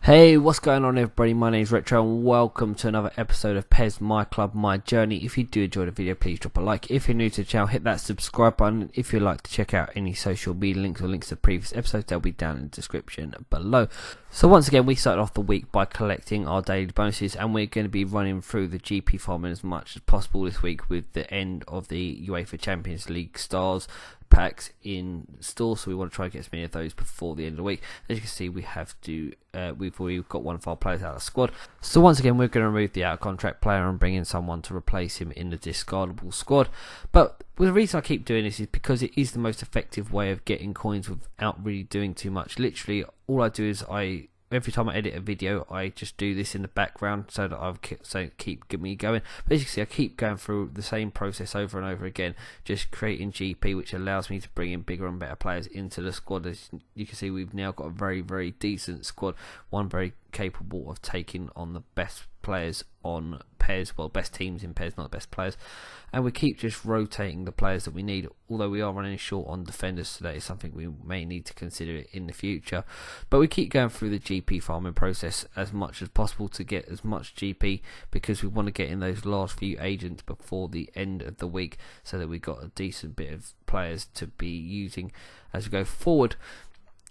Hey, what's going on everybody? My name is Retro and welcome to another episode of PES My Club My Journey. If you do enjoy the video, please drop a like. If you're new to the channel, hit that subscribe button. If you'd like to check out any social media links or links to previous episodes, they'll be down in the description below. So once again, we started off the week by collecting our daily bonuses, and we're going to be running through the GP farming as much as possible this week with the end of the UEFA Champions League Stars packs in store, so we want to try and get as many of those before the end of the week. As you can see, we have to we've already got one of our players out of the squad, so once again we're going to remove the out of contract player and bring in someone to replace him in the discardable squad. But the reason I keep doing this is because it is the most effective way of getting coins without really doing too much. Literally all I do is every time I edit a video, I just do this in the background so that keep me going. But as you can see, I keep going through the same process over and over again, just creating GP, which allows me to bring in bigger and better players into the squad. As you can see, we've now got a very, very decent squad, one very capable of taking on the best players on PES, well, best teams in PES, not the best players, and we keep just rotating the players that we need. Although we are running short on defenders, so that is something we may need to consider in the future. But we keep going through the GP farming process as much as possible to get as much GP, because we want to get in those last few agents before the end of the week, so that we've got a decent bit of players to be using as we go forward.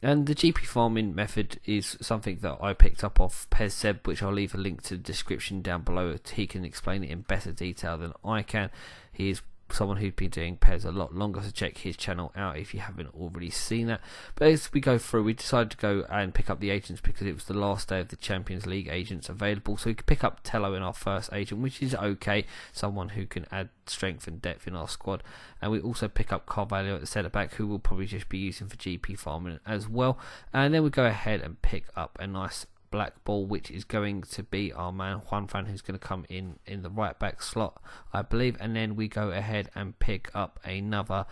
And the GP farming method is something that I picked up off PES Seb, which I'll leave a link to the description down below. He can explain it in better detail than I can. He is someone who's been doing PES a lot longer, so check his channel out if you haven't already seen that. But as we go through, we decided to go and pick up the agents because it was the last day of the Champions League agents available. So we could pick up Tello in our first agent, which is okay, someone who can add strength and depth in our squad. And we also pick up Carvalho at the centre back, who we'll probably just be using for GP farming as well. And then we go ahead and pick up a nice black ball, which is going to be our man Juan Fran, who's going to come in the right back slot, I believe. And then we go ahead and pick up another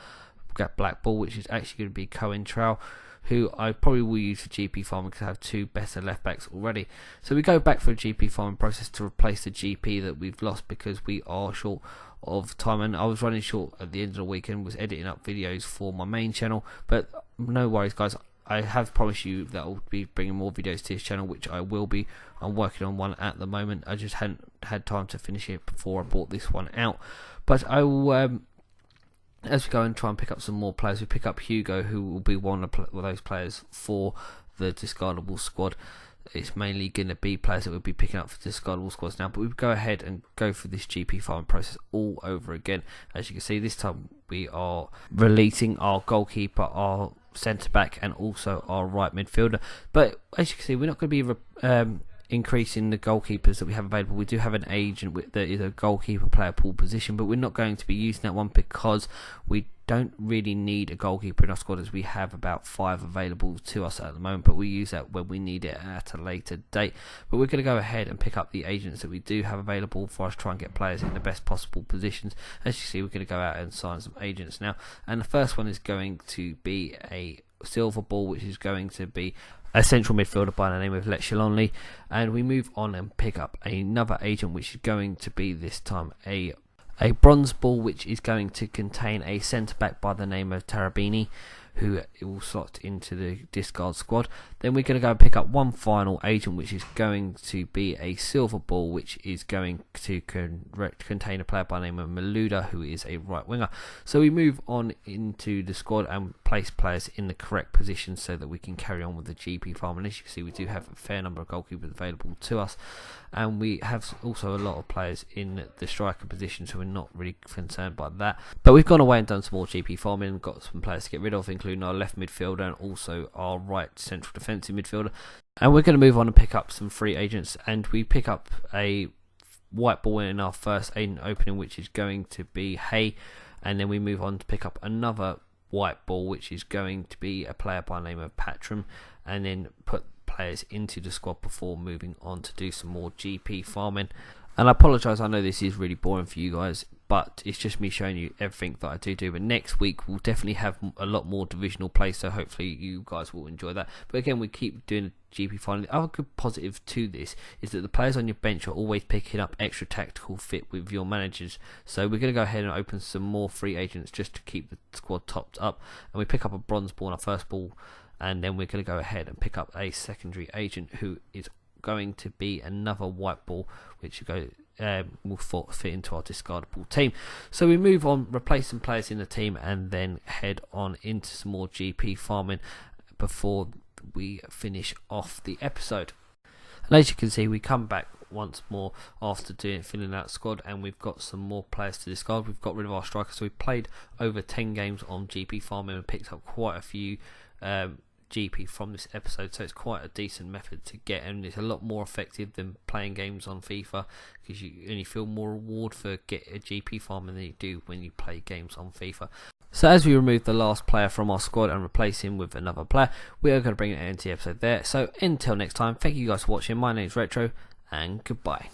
black ball, which is actually going to be Coentrao, who I probably will use for GP farming because I have two better left backs already. So we go back for a GP farming process to replace the GP that we've lost because we are short of time, and I was running short at the end of the weekend, was editing up videos for my main channel. But no worries guys, I have promised you that I'll be bringing more videos to this channel, which I will be. I'm working on one at the moment. I just hadn't had time to finish it before I brought this one out. But I will, as we go and try and pick up some more players, we pick up Hugo, who will be one of those players for the discardable squad. It's mainly going to be players that we'll be picking up for discardable squads now, but we go ahead and go through this GP farming process all over again. As you can see, this time we are releasing our goalkeeper, our centre back, and also our right midfielder. But as you can see, we're not going to be increasing the goalkeepers that we have available. We do have an agent that is a goalkeeper player pool position, but we're not going to be using that one because we don't really need a goalkeeper in our squad, as we have about 5 available to us at the moment, but we use that when we need it at a later date. But we're going to go ahead and pick up the agents that we do have available for us to try and get players in the best possible positions. As you see, we're going to go out and sign some agents now, and the first one is going to be a silver ball, which is going to be a central midfielder by the name of Lechalonli. And we move on and pick up another agent, which is going to be this time a bronze ball, which is going to contain a centre back by the name of Tarabini, who will slot into the discard squad. Then we're going to go and pick up one final agent, which is going to be a silver ball, which is going to contain a player by the name of Maluda, who is a right winger. So we move on into the squad and place players in the correct position so that we can carry on with the GP farm. And as you can see, we do have a fair number of goalkeepers available to us, and we have also a lot of players in the striker position, so we're not really concerned by that. But we've gone away and done some more GP farming and got some players to get rid of, including our left midfielder and also our right central defensive midfielder. And we're going to move on and pick up some free agents, and we pick up a white ball in our first agent opening, which is going to be Hay. And then we move on to pick up another white ball, which is going to be a player by the name of Patram, and then put players into the squad before moving on to do some more GP farming. And I apologise, I know this is really boring for you guys, but it's just me showing you everything that I do. But next week we'll definitely have a lot more divisional play, so hopefully you guys will enjoy that. But again, we keep doing GP farming. The other good positive to this is that the players on your bench are always picking up extra tactical fit with your managers. So we're going to go ahead and open some more free agents just to keep the squad topped up. And we pick up a bronze ball, and our first ball and then we're going to go ahead and pick up a secondary agent who is going to be another white ball, which will fit into our discardable team. So we move on, replace some players in the team, and then head on into some more GP farming before we finish off the episode. And as you can see, we come back once more after filling out squad, and we've got some more players to discard. We've got rid of our striker, so we played over 10 games on GP farming and picked up quite a few GP from this episode, so it's quite a decent method to get, and it's a lot more effective than playing games on FIFA, because you only feel more reward for get a GP farming than you do when you play games on FIFA. So as we remove the last player from our squad and replace him with another player, we are going to bring an end to the episode there. So until next time, thank you guys for watching. My name is Retro, and goodbye.